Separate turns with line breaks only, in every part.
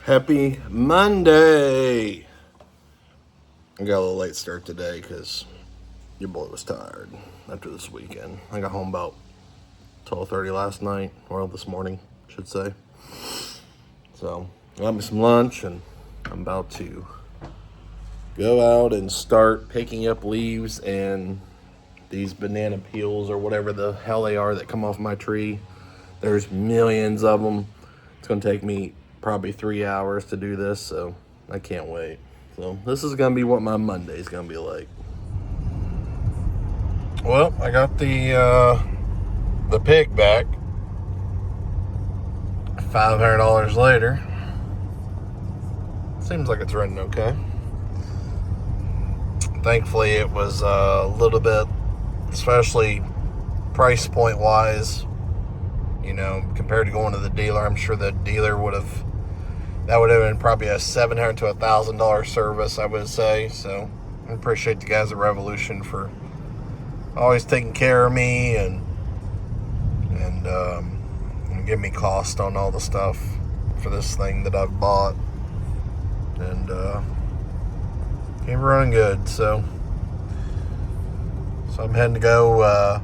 Happy Monday! I got a little late start today because your boy was tired after this weekend. I got home about 12:30 last night, or this morning, I should say. So, got me some lunch, and I'm about to go out and start picking up leaves and these banana peels or whatever the hell they are that come off my tree. There's millions of them. It's going to take me probably 3 hours to do this, so I can't wait. So this is going to be what my Monday's going to be like. Well, I got the pig back. $500 later. Seems like it's running okay. Thankfully, it was a little bit, especially price point wise, compared to going to the dealer. I'm sure the dealer would have been probably a $700 to $1,000 service, I would say. So I appreciate the guys at Revolution for always taking care of me and giving me cost on all the stuff for this thing that I've bought. And came running good. So I'm heading to go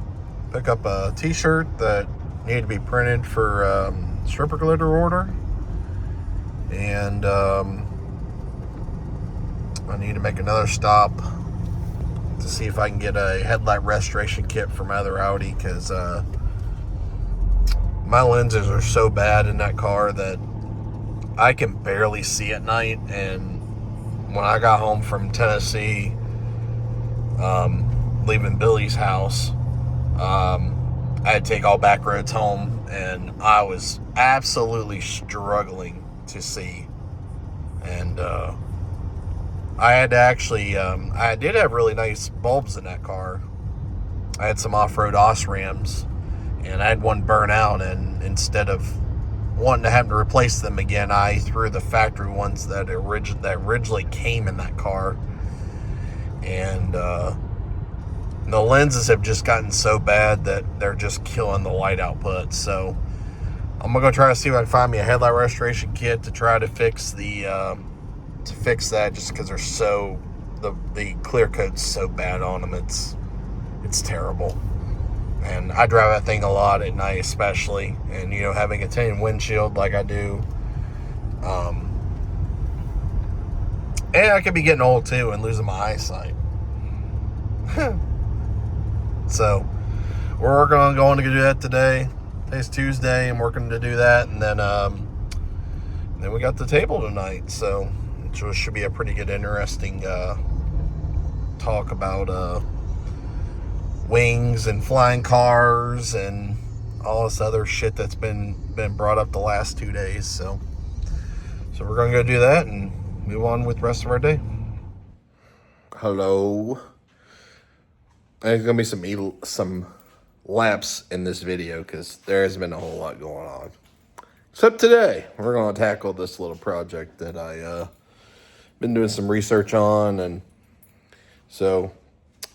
pick up a t-shirt that needed to be printed for stripper glitter order. And I need to make another stop to see if I can get a headlight restoration kit for my other Audi, because my lenses are so bad in that car that I can barely see at night. And when I got home from Tennessee, leaving Billy's house, I had to take all back roads home, and I was absolutely struggling to see. And I had to actually, I did have really nice bulbs in that car. I had some off-road Osrams, and I had one burn out, and instead of wanting to have to replace them again, I threw the factory ones that originally came in that car. And the lenses have just gotten so bad that they're just killing the light output. So I'm gonna go try to see if I can find me a headlight restoration kit to try to fix that, just because they're so the clear coat's so bad on them. It's terrible. And I drive that thing a lot at night, especially, and having a tinted windshield like I do, and I could be getting old too and losing my eyesight. So we're going to do that today. Today's Tuesday, and working to do that, and then we got the table tonight, so it should be a pretty good, interesting talk about wings and flying cars and all this other shit that's been brought up the last 2 days. So we're gonna go do that and move on with the rest of our day. Hello. There's gonna be some lapse in this video because there has been a whole lot going on. Except today, we're gonna tackle this little project that I been doing some research on. And so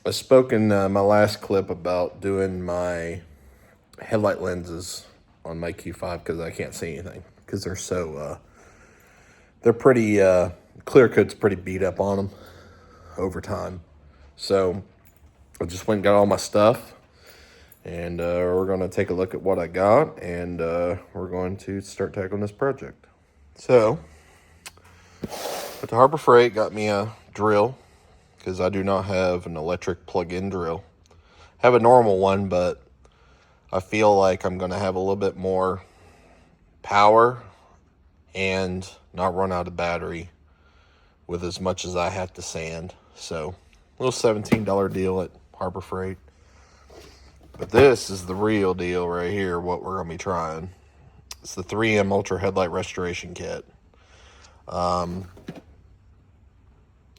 I spoke in my last clip about doing my headlight lenses on my Q5 because I can't see anything because they're so they're pretty clear coat's pretty beat up on them over time. So I just went and got all my stuff, and we're going to take a look at what I got, and we're going to start tackling this project. So at the Harbor Freight, got me a drill because I do not have an electric plug-in drill. I have a normal one, but I feel like I'm going to have a little bit more power and not run out of battery with as much as I have to sand. So a little $17 deal at Harbor Freight. But this is the real deal right here, what we're going to be trying. It's the 3M Ultra Headlight Restoration Kit.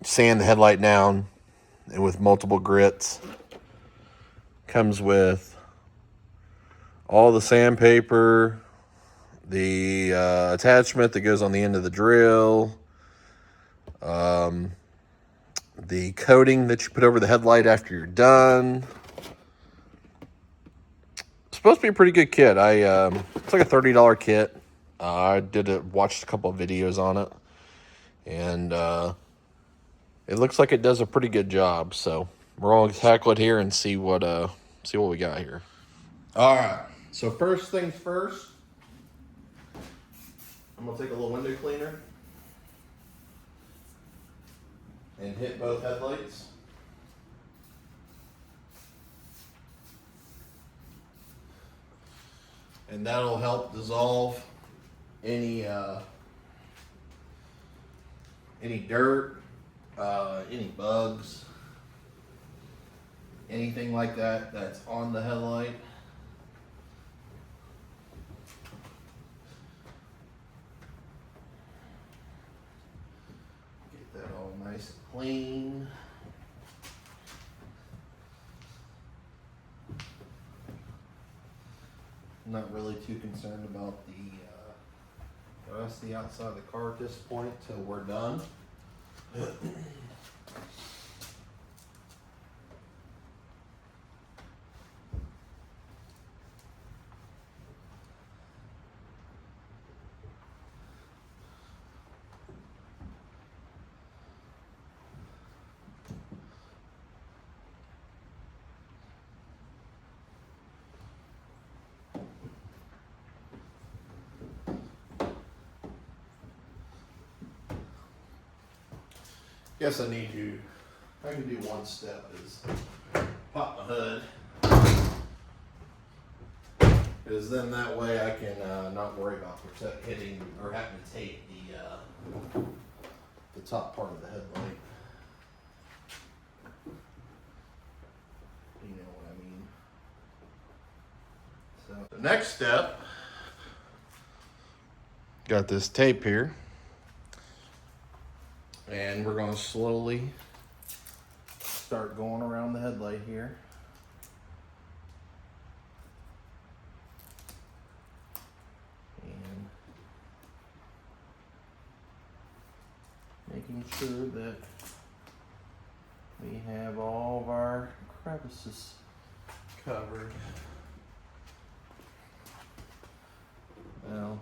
Sand the headlight down and with multiple grits. Comes with all the sandpaper, the attachment that goes on the end of the drill, the coating that you put over the headlight after you're done. It's supposed to be a pretty good kit. It's like a $30 kit. Watched a couple of videos on it, and it looks like it does a pretty good job. So we're gonna tackle it here and see what we got here. All right. So first things first, I'm gonna take a little window cleaner and hit both headlights. And that'll help dissolve any dirt, any bugs, anything like that that's on the headlight. Get that all nice and clean. I'm not really too concerned about the rest of the outside of the car at this point till we're done. Guess I can do one step is pop my hood. Because then that way I can not worry about hitting or having to tape the top part of the headlight. You know what I mean. So the next step, got this tape here. And we're going to slowly start going around the headlight here. And making sure that we have all of our crevices covered. Now,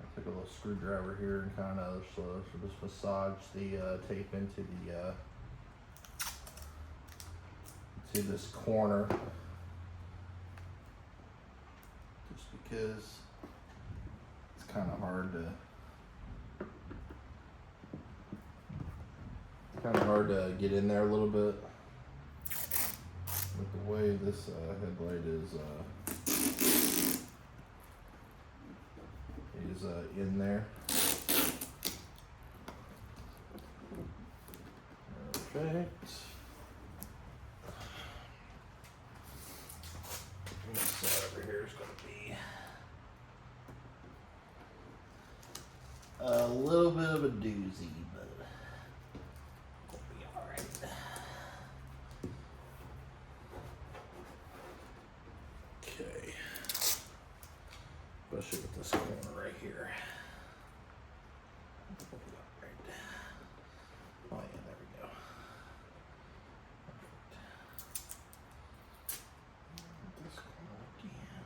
I took a little screwdriver here and kind of just massage the tape into to this corner, just because it's kind of hard to get in there a little bit with the way this headlight is in there. Perfect. This side over here is going to be a little bit of a doozy, but it'll be all right. Okay. Especially with this corner right here. Oh yeah, there we go. Perfect. This corner again.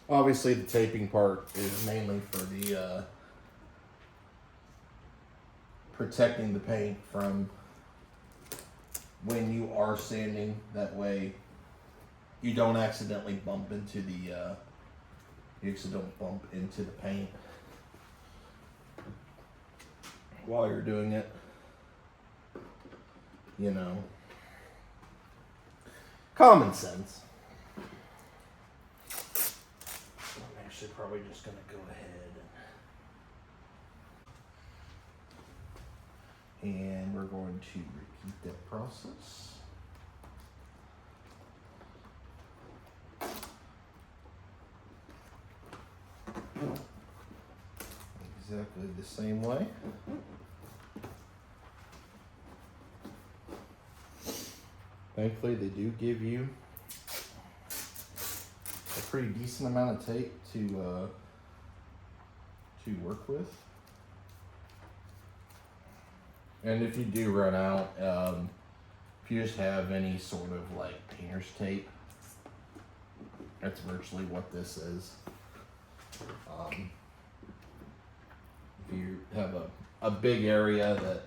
Go. Obviously, the taping part is mainly for the protecting the paint from when you are sanding. That way you don't accidentally bump into the paint while you're doing it. You know, common sense. I'm actually probably just gonna go ahead and we're going to repeat that process. Exactly the same way. Thankfully, they do give you a pretty decent amount of tape to work with. And if you do run out, if if you just have any sort of like painter's tape, that's virtually what this is. If you have a big area that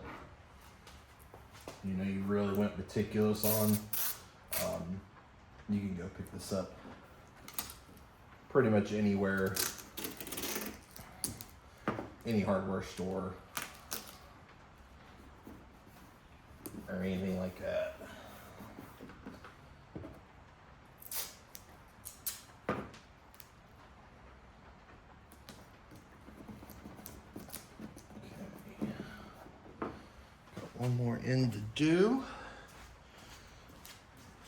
you know you really went meticulous on, you can go pick this up pretty much anywhere, any hardware store or anything like that. Okay. Got one more end to do.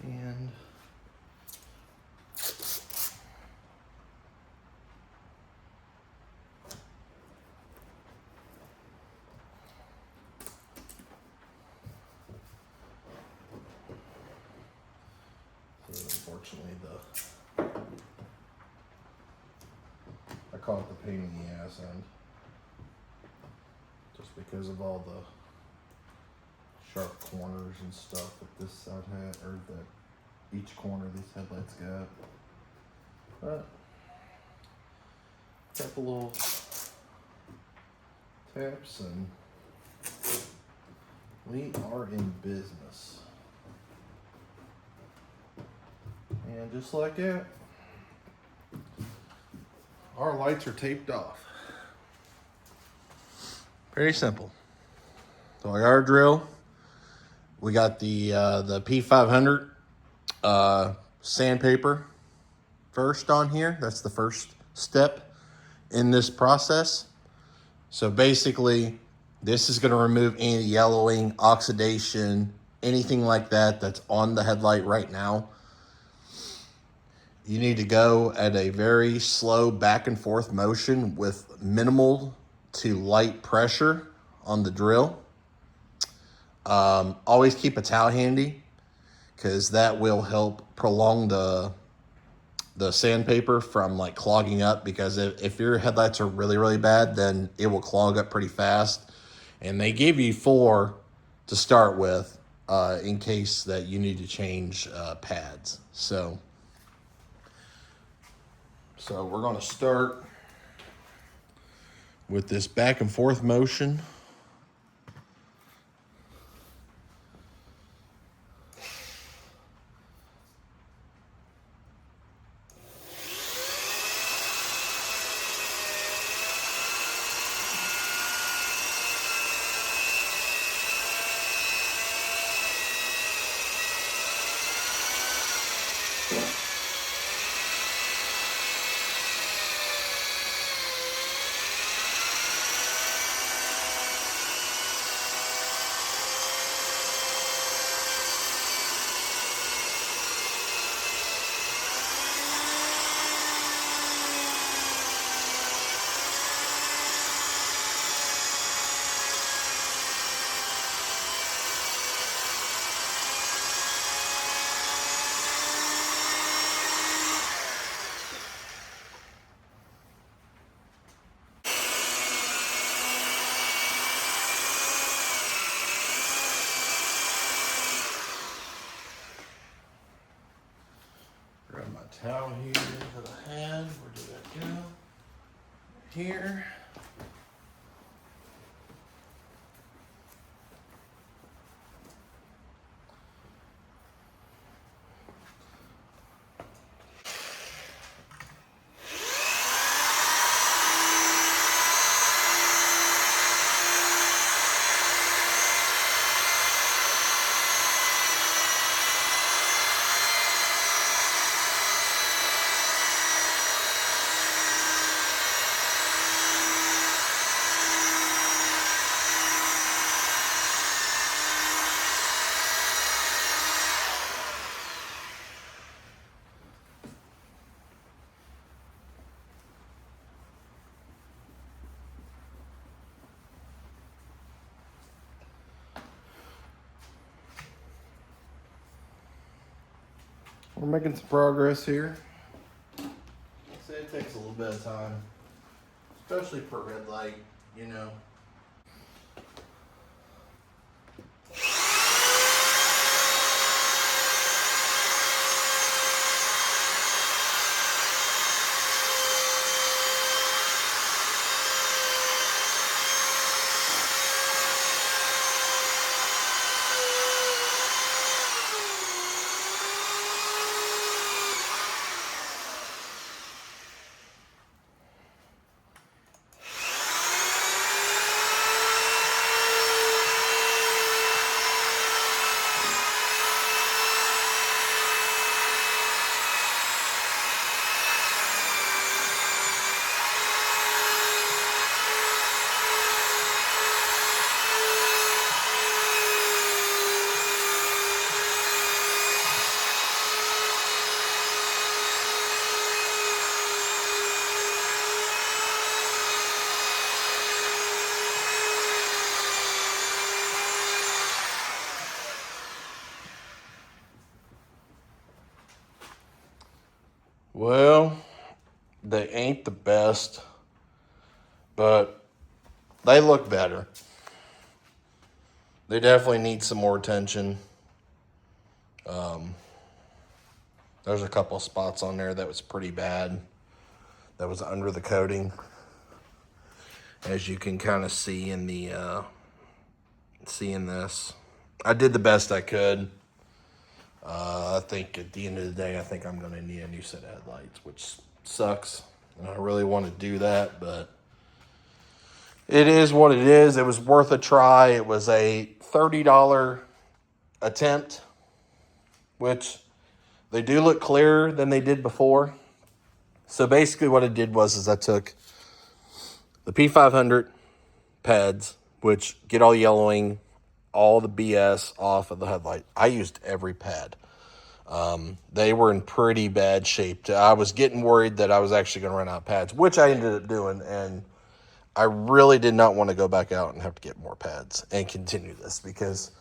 And unfortunately, I call it the pain in the ass end, just because of all the sharp corners and stuff that this side had, or that each corner these headlights got. But got the little taps, and we are in business. And just like that, our lights are taped off. Pretty simple. So I got our drill. We got the P500 sandpaper first on here. That's the first step in this process. So basically, this is going to remove any yellowing, oxidation, anything like that that's on the headlight right now. You need to go at a very slow back and forth motion with minimal to light pressure on the drill. Always keep a towel handy, because that will help prolong the sandpaper from like clogging up, because if your headlights are really, really bad, then it will clog up pretty fast. And they give you 4 to start with in case that you need to change pads. So we're going to start with this back and forth motion. Grab my towel here that I had. Where did that go? Here. We're making some progress here. So it takes a little bit of time, especially for red light, you know. Well, they ain't the best, but they look better. They definitely need some more attention. There's a couple of spots on there that was pretty bad. That was under the coating, as you can kind of see in the this. I did the best I could. I think at the end of the day, I think I'm going to need a new set of headlights, which sucks. And I really want to do that, but it is what it is. It was worth a try. It was a $30 attempt, which they do look clearer than they did before. So basically what I did was I took the P500 pads, which get all yellowing, all the BS off of the headlight. I used every pad. They were in pretty bad shape. I was getting worried that I was actually going to run out of pads, which I ended up doing, and I really did not want to go back out and have to get more pads and continue this, because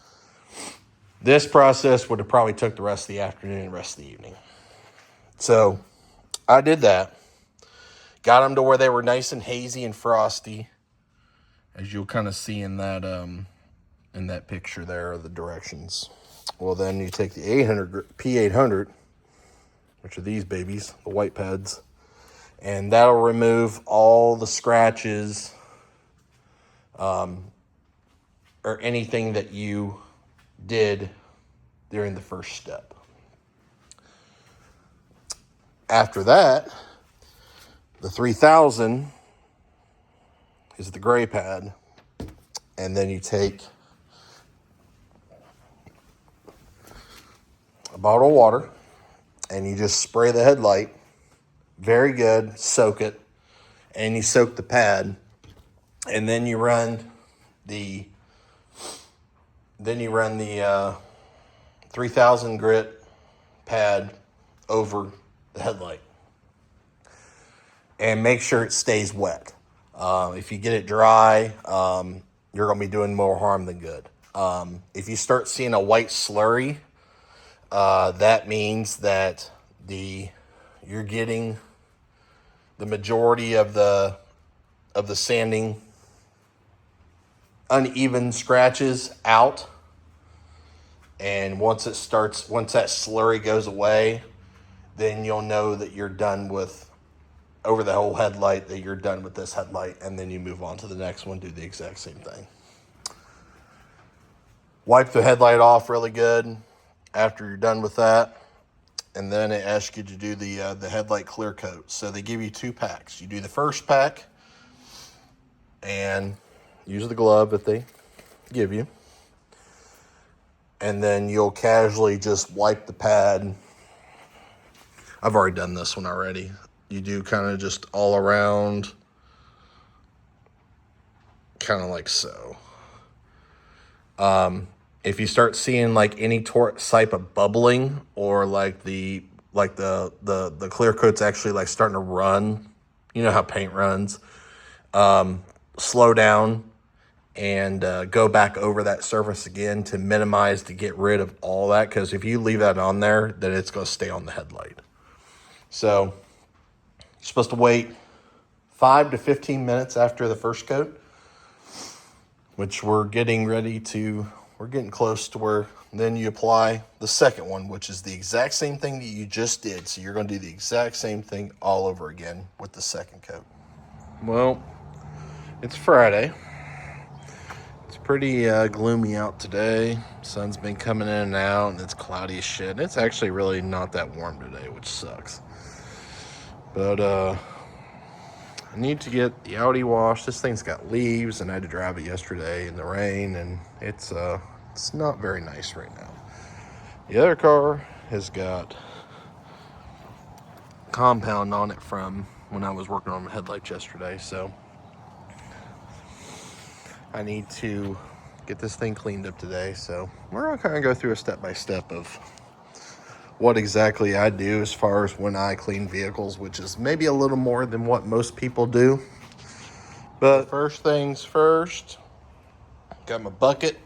this process would have probably took the rest of the afternoon and the rest of the evening. So I did that. Got them to where they were nice and hazy and frosty, as you'll kind of see in that picture there of the directions. Well, then you take the P800, which are these babies, the white pads, and that'll remove all the scratches or anything that you did during the first step. After that, the 3000 is the gray pad, and then you take a bottle of water and you just spray the headlight. Very good. Soak it, and you soak the pad, and then you run the 3000 grit pad over the headlight, and make sure it stays wet. If you get it dry, you're going to be doing more harm than good. If you start seeing a white slurry, that means that you're getting the majority of the sanding uneven scratches out. And once that slurry goes away, then you'll know that you're done with, over the whole headlight, that you're done with this headlight, and then you move on to the next one, do the exact same thing. Wipe the headlight off really good after you're done with that, and then it asks you to do the headlight clear coat. So they give you 2 packs. You do the first pack, and use the glove that they give you, and then you'll casually just wipe the pad. I've already done this one already. You do kind of just all around, kind of like so. If you start seeing like any type of bubbling, or like the clear coat's actually like starting to run, you know how paint runs, slow down and go back over that surface again to minimize, to get rid of all that, because if you leave that on there, then it's going to stay on the headlight. So you're supposed to wait 5 to 15 minutes after the first coat, which we're getting close to where then you apply the second one, which is the exact same thing that you just did. So you're going to do the exact same thing all over again with the second coat. Well, it's Friday. It's pretty gloomy out today. Sun's been coming in and out, and it's cloudy as shit. It's actually really not that warm today, which sucks. But I need to get the Audi washed. This thing's got leaves, and I had to drive it yesterday in the rain, and it's not very nice right now. The other car has got compound on it from when I was working on the headlights yesterday, so I need to get this thing cleaned up today. So we're gonna kind of go through a step-by-step of what exactly I do as far as when I clean vehicles, which is maybe a little more than what most people do. But first things first, got my bucket.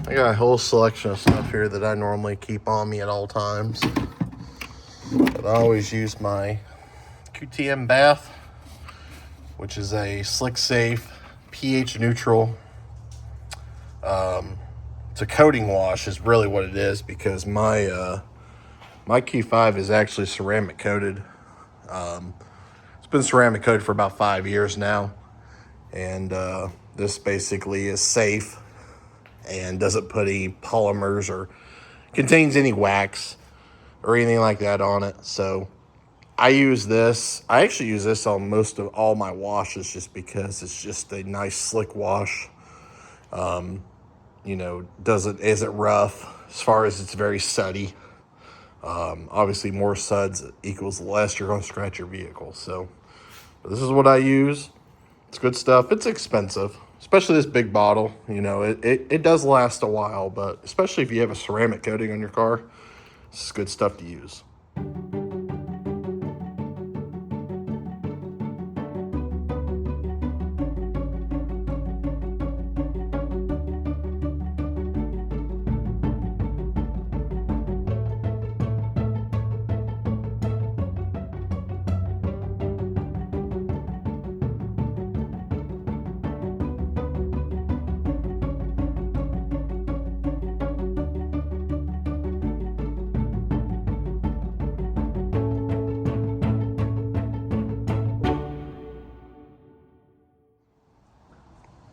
I got a whole selection of stuff here that I normally keep on me at all times. But I always use my QTM bath, which is a slick safe, pH neutral. It's a coating wash is really what it is, because my Q5 is actually ceramic coated. It's been ceramic coated for about 5 years now, and this basically is safe and doesn't put any polymers or contains any wax or anything like that on it. So I use this. I actually use this on most of all my washes, just because it's just a nice slick wash. Isn't rough as far as it's very sudsy. Obviously, more suds equals less you're going to scratch your vehicle. So this is what I use. It's good stuff. It's expensive, especially this big bottle. It does last a while, but especially if you have a ceramic coating on your car, this is good stuff to use.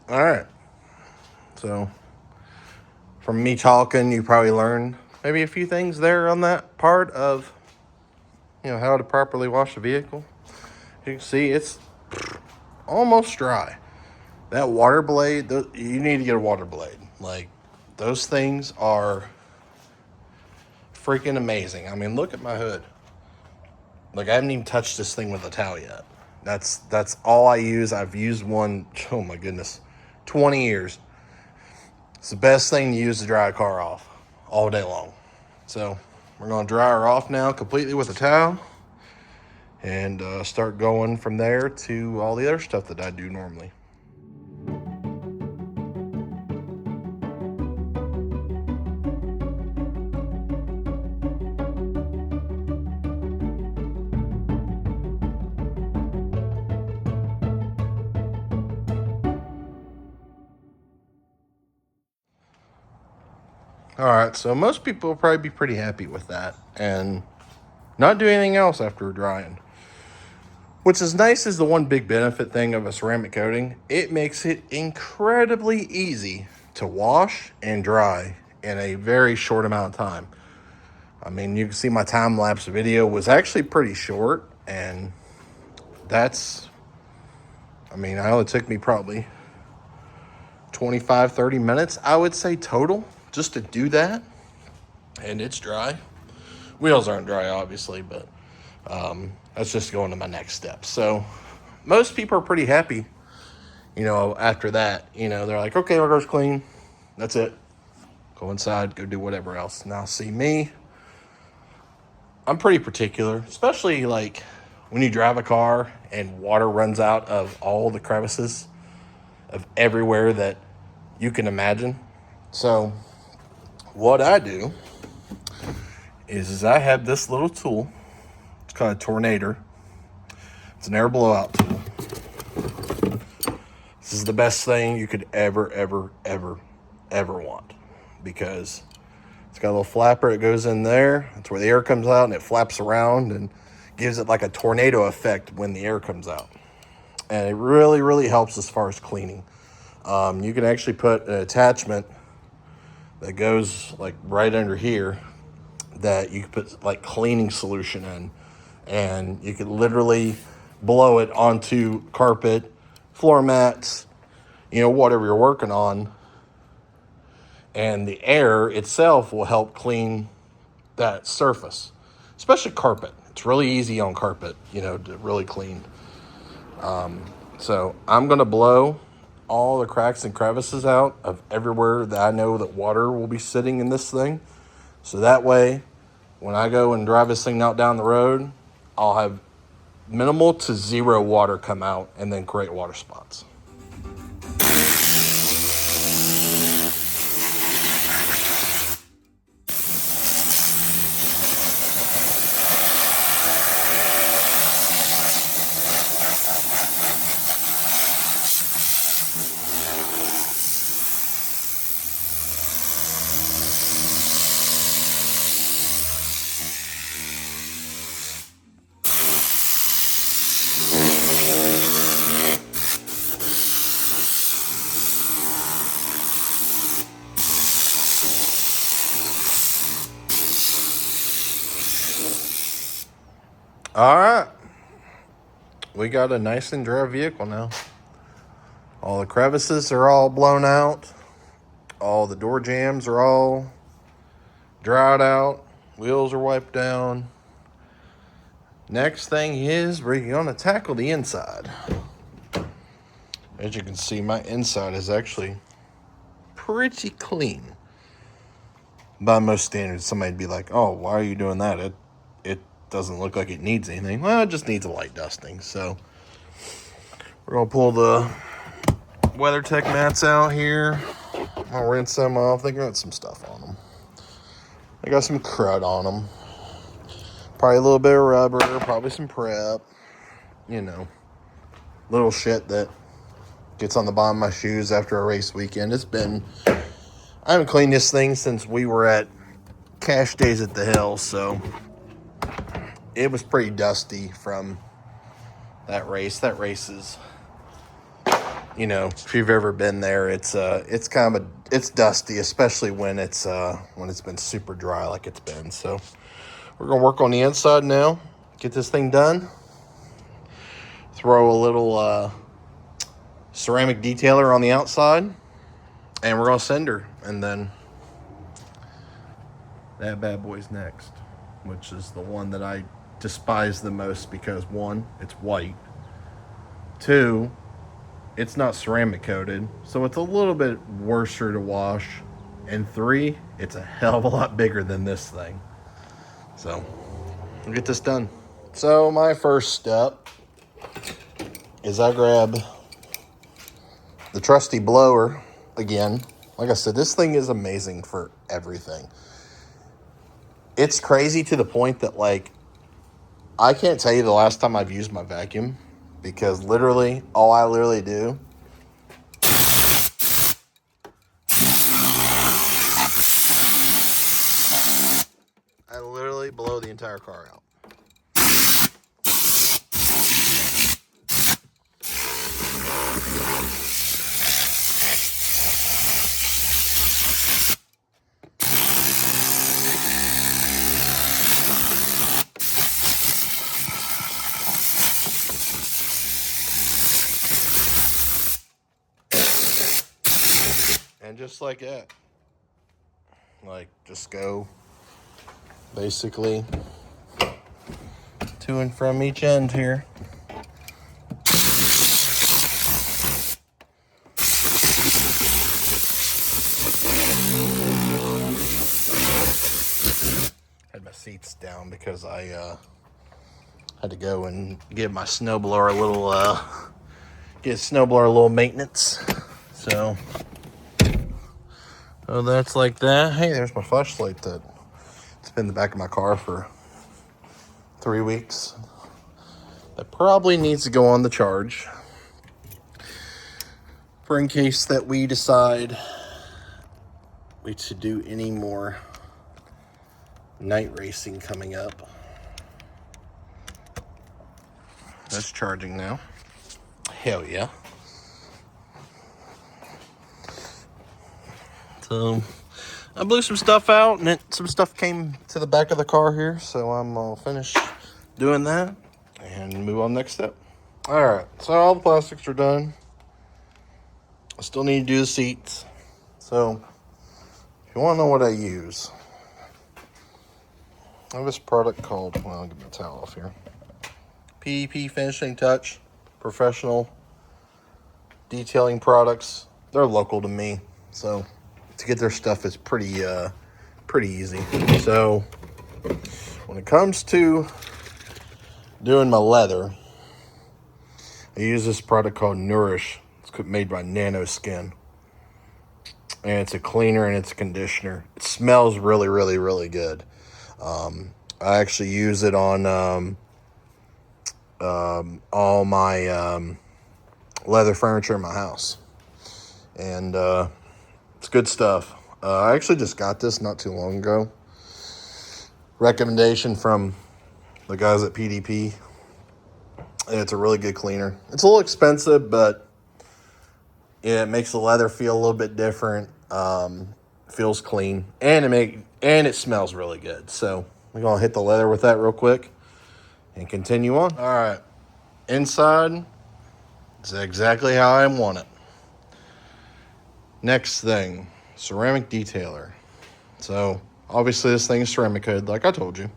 All right. So from me talking, you probably learned maybe a few things there on that part of, how to properly wash a vehicle. You can see it's almost dry. That water blade, you need to get a water blade. Like, those things are freaking amazing. I mean, look at my hood. Like, I haven't even touched this thing with a towel yet. That's all I use. I've used one, oh my goodness, 20 years. It's the best thing to use to dry a car off all day long. So we're going to dry her off now completely with a towel, and start going from there to all the other stuff that I do normally. All right, so most people will probably be pretty happy with that and not do anything else after drying. Which is nice is the one big benefit thing of a ceramic coating. It makes it incredibly easy to wash and dry in a very short amount of time. I mean, you can see my time-lapse video was actually pretty short, and it only took me probably 25-30 minutes, I would say, total, just to do that. And it's dry. Wheels aren't dry, obviously, but that's just going to my next step. So most people are pretty happy, after that. They're like, okay, our car's clean. That's it. Go inside, go do whatever else. Now, see me, I'm pretty particular, especially like when you drive a car and water runs out of all the crevices of everywhere that you can imagine. So what I do is I have this little tool. It's called a Tornado. It's an air blowout tool. This is the best thing you could ever want, because it's got a little flapper. It goes in there. That's where the air comes out, and it flaps around and gives it like a tornado effect when the air comes out. And it really helps as far as cleaning. You can actually put an attachment that goes like right under here that you can put like cleaning solution in, and you can literally blow it onto carpet, floor mats, whatever you're working on, and the air itself will help clean that surface, especially carpet. It's really easy on carpet, to really clean. So I'm going to blow all the cracks and crevices out of everywhere that I know that water will be sitting in this thing. So that way, when I go and drive this thing out down the road, I'll have minimal to zero water come out and then create water spots. All right. We got a nice and dry vehicle now. All the crevices are all blown out. All the door jambs are all dried out. Wheels are wiped down. Next thing is we're going to tackle the inside. As you can see, my inside is actually pretty clean. By most standards, somebody'd be like, oh, why are you doing that? It doesn't look like it needs anything. Well, it just needs a light dusting. So we're going to pull the WeatherTech mats out here. I'll rinse them off. They got some stuff on them. They got some crud on them. Probably a little bit of rubber, probably some prep. You know, little shit that gets on the bottom of my shoes after a race weekend. I haven't cleaned this thing since we were at Cash Days at the Hill, so it was pretty dusty from that race. That race is, you know, if you've ever been there, it's dusty, especially when it's been super dry like it's been. So we're gonna work on the inside now, get this thing done. Throw a little ceramic detailer on the outside, and we're gonna send her, and then that bad boy's next, which is the one that I despise the most because, one, it's white. Two, it's not ceramic coated, so it's a little bit worse to wash. And three, it's a hell of a lot bigger than this thing. So we'll get this done. So my first step is I grab the trusty blower again. Like I said, this thing is amazing for everything. It's crazy to the point that, like, I can't tell you the last time I've used my vacuum, because literally all I literally do I literally blow the entire car out. And just like that, like, just go basically to and from each end here. Had my seats down because I had to go and give my snowblower a little maintenance. So that's like that. Hey, there's my flashlight that it's been in the back of my car for 3 weeks. That probably needs to go on the charge for in case that we decide we should do any more night racing coming up. That's charging now. Hell yeah. So I blew some stuff out, and some stuff came to the back of the car here, so I'm gonna finish doing that and move on next step. All right, so all the plastics are done. I still need to do the seats. So if you want to know what I use, I have this product called, well, I'll get my towel off here. PDP Finishing Touch, professional detailing products. They're local to me, so to get their stuff is pretty easy. So when it comes to doing my leather, I use this product called Nourish. It's made by Nanoskin, and it's a cleaner and it's a conditioner. It smells really, really, really good. I actually use it on all my leather furniture in my house, and it's good stuff. I actually just got this not too long ago. Recommendation from the guys at PDP. And it's a really good cleaner. It's a little expensive, but yeah, it makes the leather feel a little bit different. Feels clean, and it smells really good. So we're gonna hit the leather with that real quick, and continue on. All right, inside is exactly how I want it. Next thing, ceramic detailer. So obviously this thing is ceramic coated, like I told you.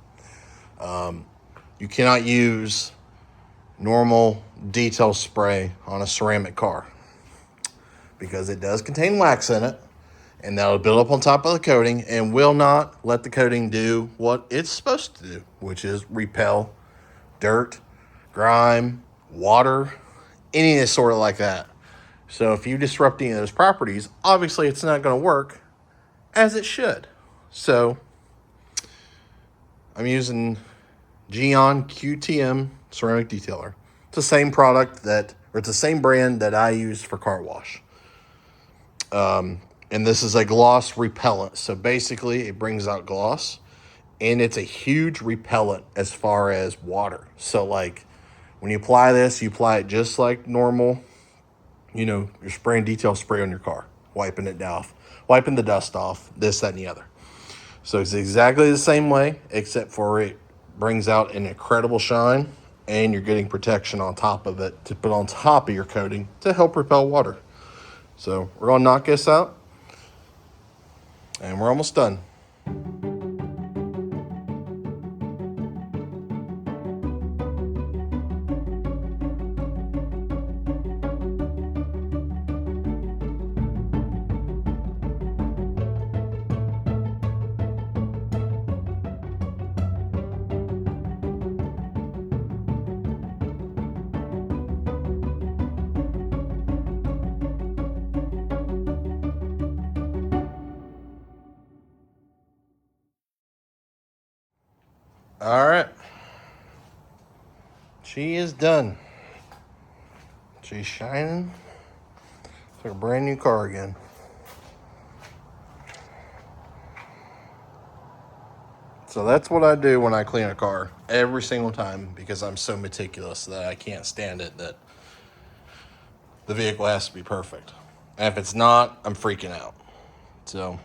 You cannot use normal detail spray on a ceramic car because it does contain wax in it, and that'll build up on top of the coating and will not let the coating do what it's supposed to do, which is repel dirt, grime, water, any sort of like that. So if you disrupt any of those properties, obviously it's not going to work as it should. So I'm using Geon QTM ceramic detailer. It's the same product it's the same brand that I use for car wash. And this is a gloss repellent. So basically it brings out gloss, and it's a huge repellent as far as water. So like when you apply this, you apply it just like normal, you're spraying detail spray on your car, wiping it off, wiping the dust off, this, that, and the other. So it's exactly the same way, except for it brings out an incredible shine, and you're getting protection on top of it to put on top of your coating to help repel water. So we're going to knock this out, and we're almost done. All right. She is done. She's shining. It's like a brand new car again. So that's what I do when I clean a car every single time, because I'm so meticulous that I can't stand it that the vehicle has to be perfect. And if it's not, I'm freaking out. So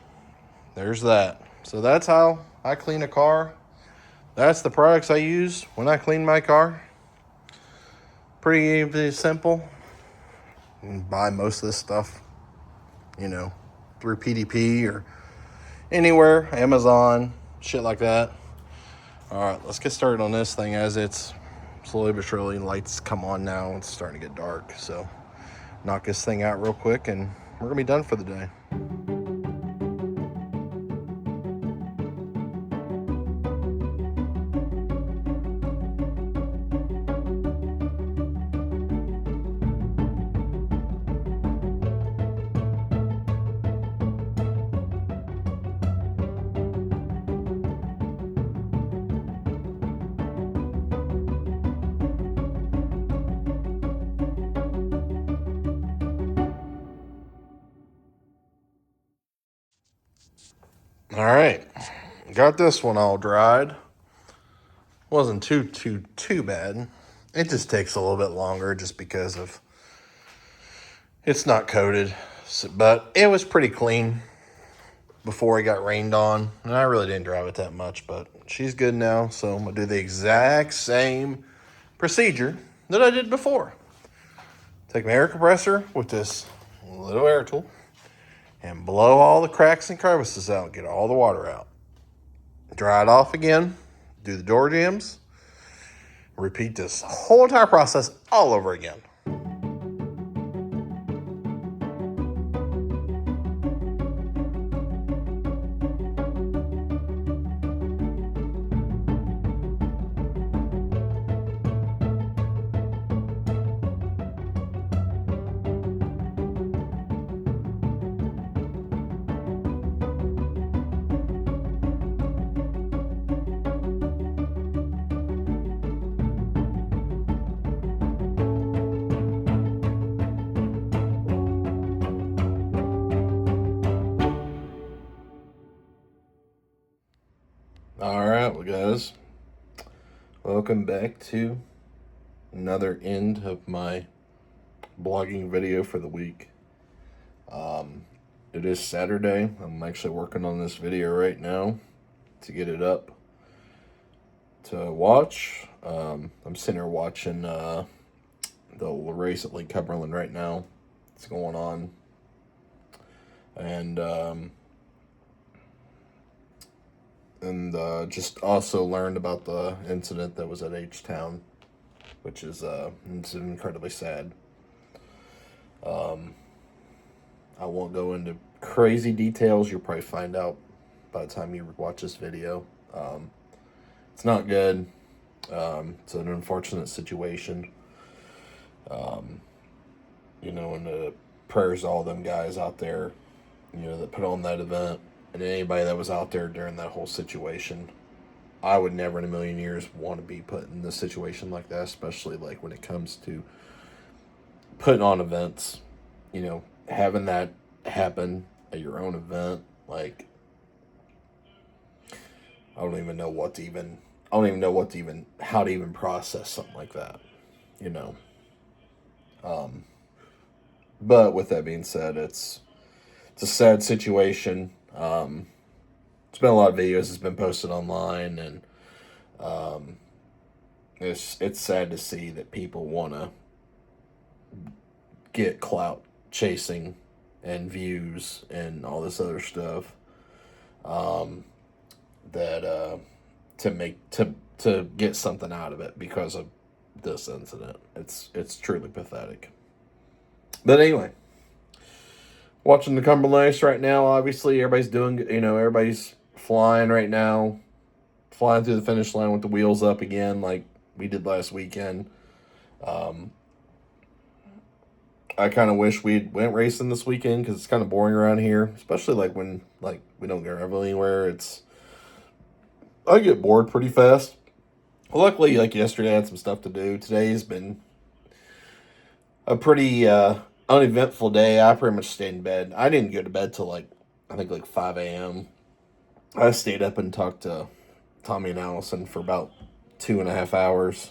there's that. So that's how I clean a car. That's the products I use when I clean my car. Pretty simple. You can buy most of this stuff, through PDP or anywhere, Amazon, shit like that. All right, let's get started on this thing as it's slowly but surely, lights come on now. It's starting to get dark. So knock this thing out real quick and we're gonna be done for the day. All right, got this one all dried. Wasn't too bad. It just takes a little bit longer just because of it's not coated, but it was pretty clean before it got rained on, and I really didn't drive it that much, but she's good now. So I'm gonna do the exact same procedure that I did before. Take my air compressor with this little air tool and blow all the cracks and crevices out, get all the water out. Dry it off again, do the door jambs, repeat this whole entire process all over again. All right, well, guys, welcome back to another end of my blogging video for the week. It is Saturday. I'm actually working on this video right now to get it up. to watch. I'm sitting here watching the race at Lake Cumberland right now. It's going on. And just also learned about the incident that was at H-Town, which is it's incredibly sad. I won't go into crazy details. You'll probably find out by the time you watch this video. It's not good. It's an unfortunate situation. And the prayers to all them guys out there, that put on that event, and anybody that was out there during that whole situation. I would never in a million years want to be put in a situation like that, especially like when it comes to putting on events, having that happen at your own event. Like, I don't even know how to even process something like that, But with that being said, it's a sad situation. It's been a lot of videos that's been posted online, and it's sad to see that people want to get clout chasing and views and all this other stuff. That to get something out of it because of this incident. It's truly pathetic. But anyway, watching the Cumberland Ice right now. Obviously, everybody's flying right now, flying through the finish line with the wheels up again, like we did last weekend. I kind of wish we went racing this weekend because it's kind of boring around here, especially when we don't get anywhere. I get bored pretty fast. Luckily, like yesterday, I had some stuff to do. Today's been a pretty uneventful day. I pretty much stayed in bed. I didn't go to bed till I think 5 a.m. I stayed up and talked to Tommy and Allison for about 2.5 hours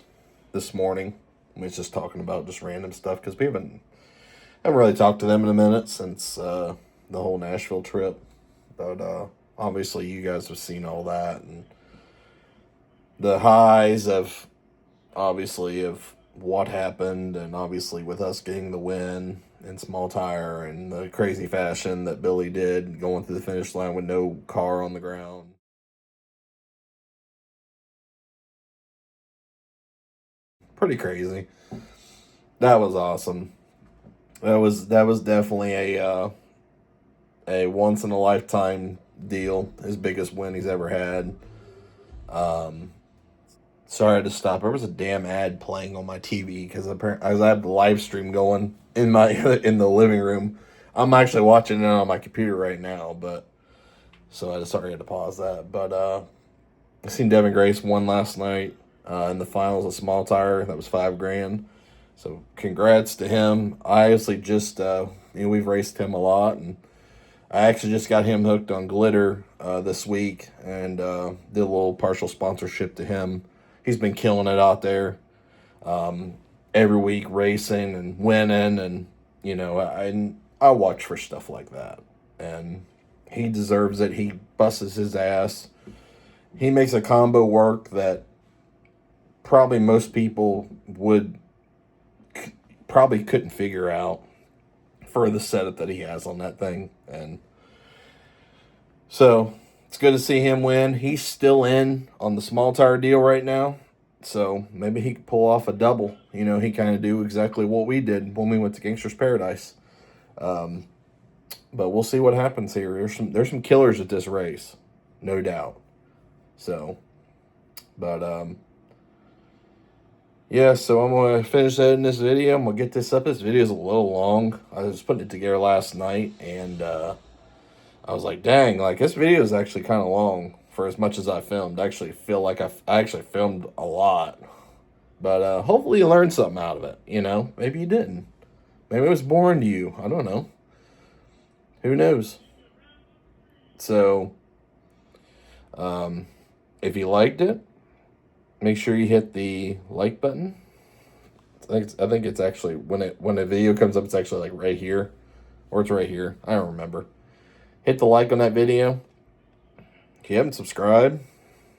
this morning. We was just talking about just random stuff because we haven't really talked to them in a minute since the whole Nashville trip. But obviously, you guys have seen all that and the highs of what happened, and obviously with us getting the win in small tire and the crazy fashion that Billy did going through the finish line with no car on the ground. Pretty crazy. That was awesome. That was definitely a once in a lifetime deal. His biggest win he's ever had. Sorry I had to stop. There was a damn ad playing on my TV because apparently I have the live stream going in my in the living room. I'm actually watching it on my computer right now, but so I had to pause that. But I seen Devin Grace won last night in the finals of small tire. That was $5,000. So congrats to him. I actually just we've raced him a lot, and I actually just got him hooked on glitter this week and did a little partial sponsorship to him. He's been killing it out there every week, racing and winning, and I watch for stuff like that, and he deserves it. He busts his ass. He makes a combo work that probably most people probably couldn't figure out for the setup that he has on that thing, and so it's good to see him win. He's still in on the small tire deal right now. So maybe he could pull off a double. He kind of do exactly what we did when we went to Gangster's Paradise. But we'll see what happens here. There's some killers at this race, no doubt. So, but yeah. So I'm gonna finish editing this video. I'm gonna get this up. This video is a little long. I was putting it together last night, and I was like, dang, this video is actually kind of long for as much as I filmed. I actually feel like I actually filmed a lot. But hopefully you learned something out of it, Maybe you didn't. Maybe it was boring to you. I don't know. Who knows? So, if you liked it, make sure you hit the like button. I think it's actually, when a video comes up, it's actually right here. Or it's right here. I don't remember. Hit the like on that video. If you haven't subscribed,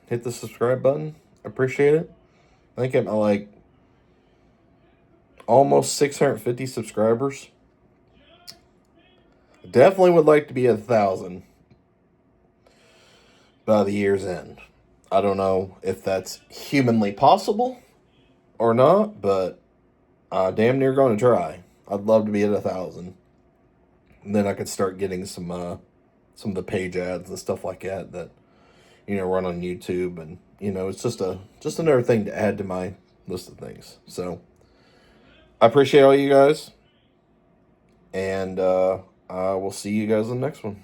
hit the subscribe button. Appreciate it. I think I'm at like almost 650 subscribers. Definitely would like to be 1,000 by the year's end. I don't know if that's humanly possible or not, but damn near going to try. I'd love to be at 1,000. And then I could start getting some of the page ads and stuff like that run on YouTube, and it's just another thing to add to my list of things. So I appreciate all you guys, and I will see you guys in the next one.